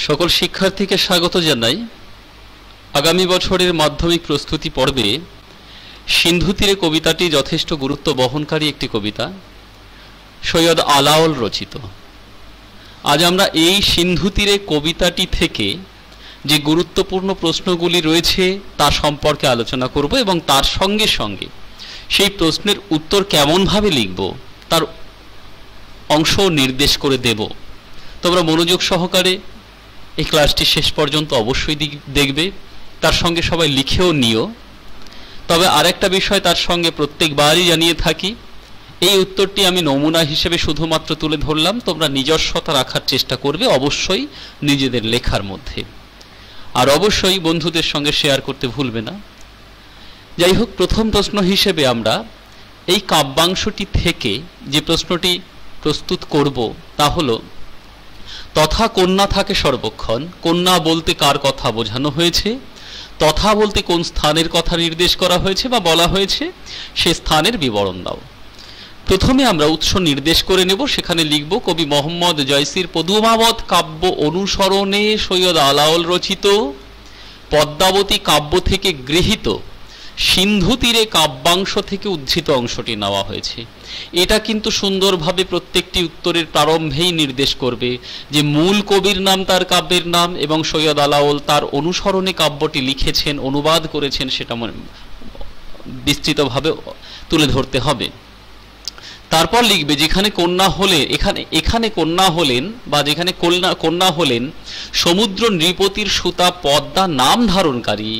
সকল শিক্ষার্থীকে স্বাগত জানাই। আগামী বছরের মাধ্যমিক প্রস্তুতি পর্বে সিন্ধু তীরে কবিতাটি যথেষ্ট গুরুত্ব বহনকারী একটি কবিতা, সৈয়দ আলাওল রচিত। আজ আমরা এই সিন্ধু তীরে কবিতাটি থেকে যে গুরুত্বপূর্ণ প্রশ্নগুলি রয়েছে তা সম্পর্কে আলোচনা করব এবং তার সঙ্গে সঙ্গে সেই প্রশ্নের উত্তর কেমনভাবে লিখব তার অংশ নির্দেশ করে দেব। তোমরা মনোযোগ সহকারে এই ক্লাসটি শেষ পর্যন্ত অবশ্যই দেখবে, তার সঙ্গে সবাই লিখেও নিও। তবে আরেকটা বিষয় তার সঙ্গে প্রত্যেকবারই জানিয়ে থাকি, এই উত্তরটি আমি নমুনা হিসেবে শুধুমাত্র তুলে ধরলাম, তোমরা নিজস্বতা রাখার চেষ্টা করবে অবশ্যই নিজেদের লেখার মধ্যে, আর অবশ্যই বন্ধুদের সঙ্গে শেয়ার করতে ভুলবে না। যাই হোক, প্রথম প্রশ্ন হিসেবে আমরা এই কাব্যাংশটি থেকে যে প্রশ্নটি প্রস্তুত করব তা হলো, তথা কন্যা থাকে সর্বক্ষণ, কন্যা বলতে কার কথা বোঝানো হয়েছে, তথা বলতে কোন স্থানের কথা নির্দেশ করা হয়েছে বা বলা হয়েছে, সে স্থানের বিবরণ দাও। প্রথমে আমরা উৎস নির্দেশ করে নেব, সেখানে লিখব কবি মোহাম্মদ জয়সির পদুমাবত কাব্য অনুসরণে সৈয়দ আলাওল রচিত পদ্মাবতী কাব্য থেকে গৃহীত সিন্ধু তীরে কাব্যাংশ থেকে উদ্ধৃত অংশটি নেওয়া হয়েছে। এটা কিন্তু সুন্দরভাবে প্রত্যেকটি উত্তরের প্রারম্ভেই নির্দেশ করবে যে মূল কবির নাম, তার কাব্যের নাম, এবং সৈয়দ আলাওল তার অনুসরণে কাব্যটি লিখেছেন, অনুবাদ করেছেন, সেটা বিস্তৃতভাবে তুলে ধরতে হবে। তারপর লিখবে যেখানে কন্যা হলে, এখানে কন্যা হলেন বা যেখানে কন্যা হলেন সমুদ্র নৃপতির সুতা পদ্মা নাম ধারণকারী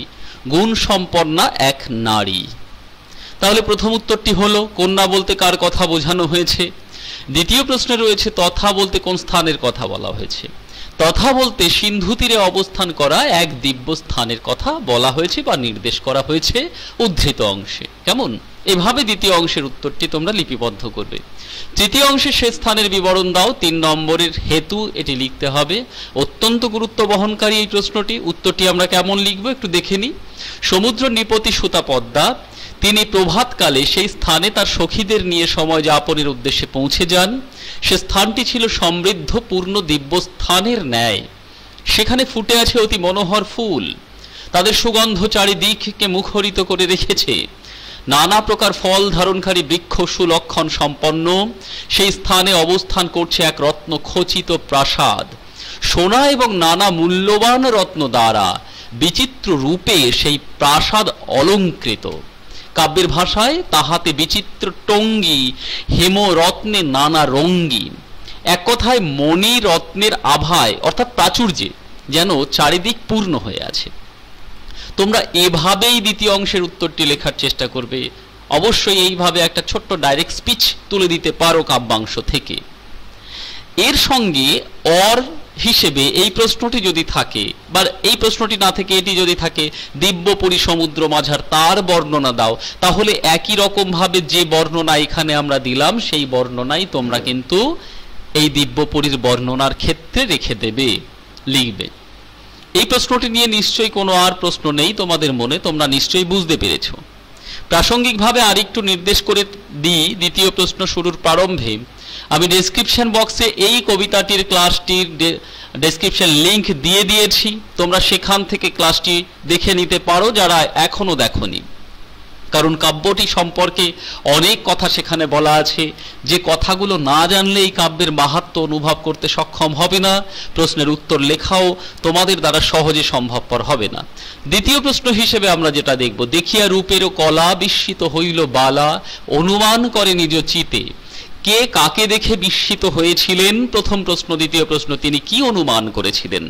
গুণ সম্পন্না এক নারী। তাহলে প্রথম উত্তরটি হলো কন্যা বলতে কার কথা বোঝানো হয়েছে। দ্বিতীয় প্রশ্নে রয়েছে তথা বলতে কোন স্থানের কথা বলা হয়েছে। তথা বলতে সিন্ধু তীরে অবস্থান করা এক দিব্য স্থানের কথা বলা হয়েছে বা নির্দেশ করা হয়েছে উদ্ধৃত অংশে। কেমন? এভাবে দ্বিতীয় অংশের উত্তরটি তোমরা লিপিবদ্ধ করবে। তৃতীয় অংশে সে স্থানের বিবরণ দাও, 3 নম্বরের হেতু এটি লিখতে হবে। অত্যন্ত গুরুত্ব বহনকারী এই প্রশ্নটি। উত্তরটি আমরা কেমন লিখব একটু দেখে নিই। সমুদ্র নৃপতি সুতা পদ্মা তিনি প্রভাতকালে সেই স্থানে তার সখীদের নিয়ে সময় যাপনের উদ্দেশ্যে পৌঁছে যান। সে স্থানটি ছিল সমৃদ্ধ পূর্ণ দিব্য স্থানের ন্যায়। সেখানে ফুটে আছে অতি মনোহর ফুল, তাদের সুগন্ধ চারিদিককে মুখরিত করে রেখেছে। নানা প্রকার ফল ধারণকারী বৃক্ষ সুলক্ষণ সম্পন্ন। সেই স্থানে অবস্থান করছে এক রত্ন খচিত প্রাসাদ, সোনা এবং নানা মূল্যবান রত্ন দ্বারা বিচিত্র রূপে সেই প্রাসাদ অলঙ্কৃত। কাব্যের ভাষায় তাহাতে বিচিত্র টঙ্গী হেমরত্নে নানা রঙ্গিন। এক কথায় মণি রত্নের আভায় অর্থাৎ প্রাচুর্যে যেন চারিদিক পূর্ণ হয়ে আছে। তোমরা এভাবেই দ্বিতীয় অংশের উত্তরটি লেখার চেষ্টা করবে। অবশ্যই এইভাবে একটা ছোট্ট ডাইরেক্ট স্পিচ তুলে দিতে পারো কাব্যাংশ থেকে। এর সঙ্গে অর হিসেবে এই প্রশ্নটি যদি থাকে বা এই প্রশ্নটি না থেকে এটি যদি থাকে, দিব্যপুরী সমুদ্র মাঝার তার বর্ণনা দাও, তাহলে একই রকম ভাবে যে বর্ণনা এখানে আমরা দিলাম সেই বর্ণনাই তোমরা কিন্তু এই দিব্যপুরীর বর্ণনার ক্ষেত্রে রেখে দেবে, লিখবে। এই প্রশ্নটি নিয়ে নিশ্চয়ই কোনো আর প্রশ্ন নেই তোমাদের মনে, তোমরা নিশ্চয়ই বুঝতে পেরেছ। প্রাসঙ্গিকভাবে আরেকটু নির্দেশ করে দিই, দ্বিতীয় প্রশ্ন শুরুর প্রারম্ভে আমি ডেসক্রিপশন বক্সে এই কবিতাটির ক্লাসটির ডেসক্রিপশন লিংক দিয়ে দিয়েছি। তোমরা সেখান থেকে ক্লাসটি দেখে নিতে পারো যারা এখনো দেখোনি, কারণ কাব্যটি সম্পর্কে অনেক কথা সেখানে বলা আছে, যে কথাগুলো না জানলে এই কাব্যের মাহাত্ম্য অনুভব করতে সক্ষম হবে না, প্রশ্নের উত্তর লেখাও তোমাদের দ্বারা সহজে সম্ভবপর হবে না। দ্বিতীয় প্রশ্ন হিসেবে আমরা যেটা দেখব, দেখিয়া রূপেরও কলা বিস্মিত হইল বালা, অনুমান করে নিজ চিতে। কে কাকে দেখে বিস্মিত হয়েছিলেন? প্রথম প্রশ্ন। দ্বিতীয় প্রশ্ন, তিনি কি অনুমান করেছিলেন?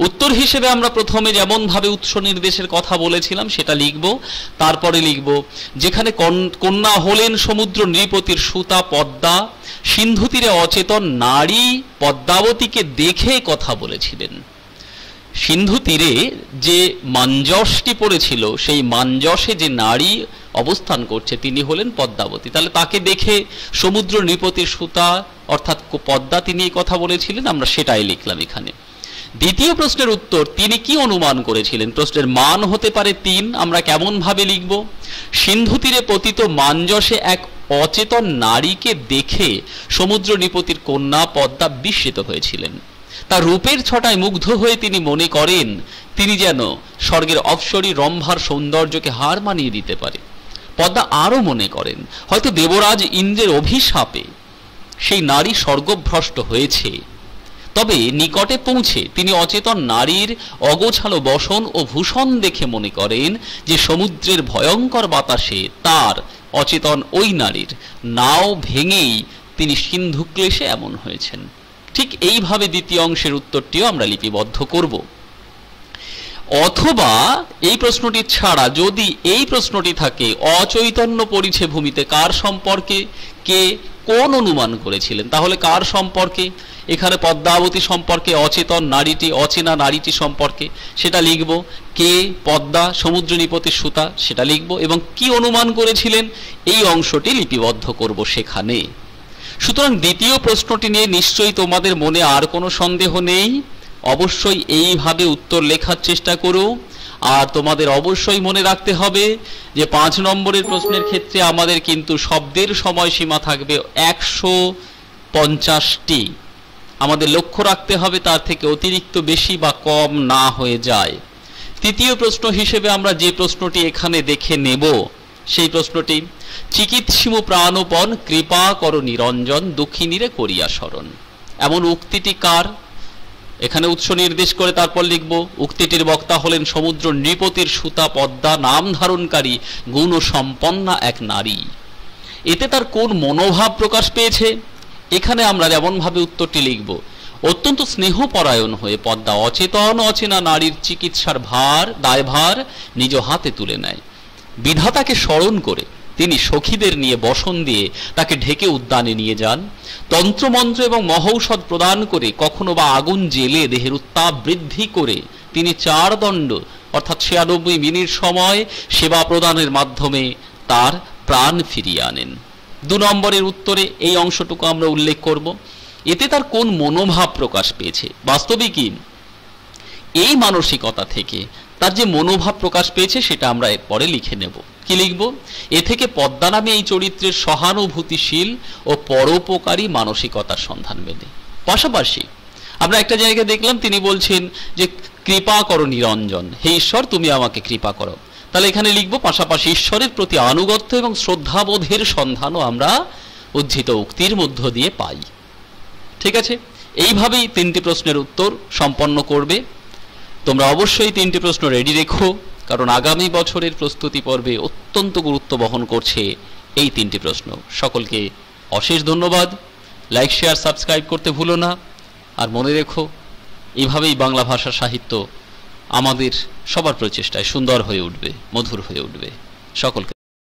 উত্তর হিসেবে আমরা প্রথমে যেমন ভাবে উৎস নির্দেশের কথা বলেছিলাম সেটা লিখব। তারপরে লিখব যেখানে কন্যা হলেন সমুদ্র নৃপতির সুতা পদ্মা, সিন্ধু তীরে অচেতন নারী পদ্মাবতীকে দেখে কথা বলেছিলেন। সিন্ধু তীরে যে মাঞ্জসটি পড়েছিল, সেই মাঞ্জসে যে নারী অবস্থান করছে তিনি হলেন পদ্মাবতী। তাহলে তাকে দেখে সমুদ্র নৃপতির সুতা অর্থাৎ পদ্মা তিনি এই কথা বলেছিলেন, আমরা সেটাই লিখলাম এখানে। দ্বিতীয় প্রশ্নের উত্তর, তিনি কি অনুমান করেছিলেন? প্রশ্নের মান হতে পারে 3, আমরা কেমন ভাবে লিখব? সিন্ধু তীরে পতিত মাঞ্জসে এক অচেতন নারীকে দেখে সমুদ্র নৃপতির কন্যা পদ্মা বিস্মিত হয়েছিলেন। তার রূপের ছটায় মুগ্ধ হয়ে তিনি মনে করেন তিনি যেন স্বর্গের অপ্সরী রম্ভার সৌন্দর্যকে হার মানিয়ে দিতে পারে। পদ্মা আরও মনে করেন হয়তো দেবরাজ ইন্দ্রের অভিশাপে সেই নারী স্বর্গভ্রষ্ট হয়েছে। তবে নিকটে পৌঁছে তিনি অচেতন নারীর অগোছালো বসন ও ভূষণ দেখে মনে করেন যে সমুদ্রের ভয়ঙ্কর বাতাসে তার অচেতন ওই নারীর নাও ভেঙেই তিনি সিন্ধুক্লেশে এমন হয়েছেন। ঠিক এইভাবে দ্বিতীয় অংশের উত্তরটিও আমরা লিপিবদ্ধ করব। অথবা এই প্রশ্নটি ছাড়া যদি এই প্রশ্নটি থাকে, অচৈতন্য পরিছে ভূমিতে কার সম্পর্কে, কে কোন অনুমান করেছিলেন, তাহলে কার সম্পর্কে? এখানে পদ্মাবতী সম্পর্কে, অচেতন নারীটি, অচেনা নারীটি সম্পর্কে, সেটা লিখব। কে পদ্মা, সমুদ্র নৃপতির সুতা, সেটা লিখব। এবং কি অনুমান করেছিলেন এই অংশটি লিপিবদ্ধ করব সেখানে। সুতরাং দ্বিতীয় প্রশ্নটি নিয়ে নিশ্চয়ই তোমাদের মনে আর কোনো সন্দেহ নেই। অবশ্যই এইভাবে উত্তর লেখার চেষ্টা করো। আর তোমাদের অবশ্যই মনে রাখতে হবে যে 5 নম্বরের প্রশ্নের ক্ষেত্রে আমাদের কিন্তু শব্দের সময়সীমা থাকবে 150টি। আমাদের লক্ষ্য রাখতে হবে তার থেকে অতিরিক্ত বেশি বা কম না হয়ে যায়। তৃতীয় প্রশ্ন হিসেবে আমরা যে প্রশ্নটি এখানে দেখে নেব সেই প্রশ্নটি, চিকিৎসিমু প্রাণপণ কৃপা কর নিরঞ্জন দুঃখিনীরে করিয়া স্মরণ। এমন উক্তিটি কার? এখানে উৎস নির্দেশ করে তারপর লিখব। উক্তিটির বক্তা হলেন সমুদ্র নৃপতির সুতা পদ্মা নাম ধারণকারী গুণ সম্পন্না এক নারী। এতে তার কোন মনোভাব প্রকাশ পেয়েছে? এখানে আমরা যেমনভাবে উত্তরটি লিখব, অত্যন্ত স্নেহপরায়ণ হয়ে পদ্মা অচেতন অচেনা নারীর চিকিৎসার দায়ভার নিজ হাতে তুলে নেয়। বিধাতাকে স্মরণ করে তিনি সখীদের নিয়ে বসন দিয়ে তাকে ঢেকে উদ্যানে নিয়ে যান। তন্ত্রমন্ত্র এবং মহৌষধ প্রদান করে কখনো বা আগুন জেলে দেহের উত্তাপ বৃদ্ধি করে তিনি 4 দণ্ড অর্থাৎ 96 মিনিট সময় সেবা প্রদানের মাধ্যমে তার প্রাণ ফিরিয়ে আনেন। 2 নম্বরের উত্তরে এই অংশটুকু আমরা উল্লেখ করব। এতে তার কোন মনোভাব প্রকাশ পেয়েছে? বাস্তবিকই এই মানসিকতা থেকে তার যে মনোভাব প্রকাশ পেয়েছে সেটা আমরা এরপরে লিখে নেব। কি লিখব? এ থেকে পদ্মা নামে এই চরিত্রের সহানুভূতিশীল ও পরোপকারী মানসিকতার সন্ধান মেলে। পাশাপাশি আমরা একটা জায়গায় দেখলাম তিনি বলছেন যে কৃপা করো নিরঞ্জন, হে ঈশ্বর তুমি আমাকে কৃপা করো। তাহলে এখানে লিখব পাশাপাশি ঈশ্বরের প্রতি আনুগত্য এবং শ্রদ্ধাবোধের সন্ধানও আমরা উদ্ধৃত উক্তির মধ্য দিয়ে পাই। ঠিক আছে, এইভাবেই 3টি প্রশ্নের উত্তর সম্পন্ন করবে। তোমরা অবশ্যই 3টি প্রশ্ন রেডি রেখো, কারণ আগামী বছরের প্রস্তুতি পর্বে অত্যন্ত গুরুত্ব বহন করছে এই 3টি প্রশ্ন। সকলকে অশেষ ধন্যবাদ। লাইক, শেয়ার, সাবস্ক্রাইব করতে ভুলো না। আর মনে রেখো, এইভাবেই বাংলা ভাষা সাহিত্য আমাদের সবার প্রচেষ্টায় সুন্দর হয়ে উঠবে, মধুর হয়ে উঠবে। সকলকে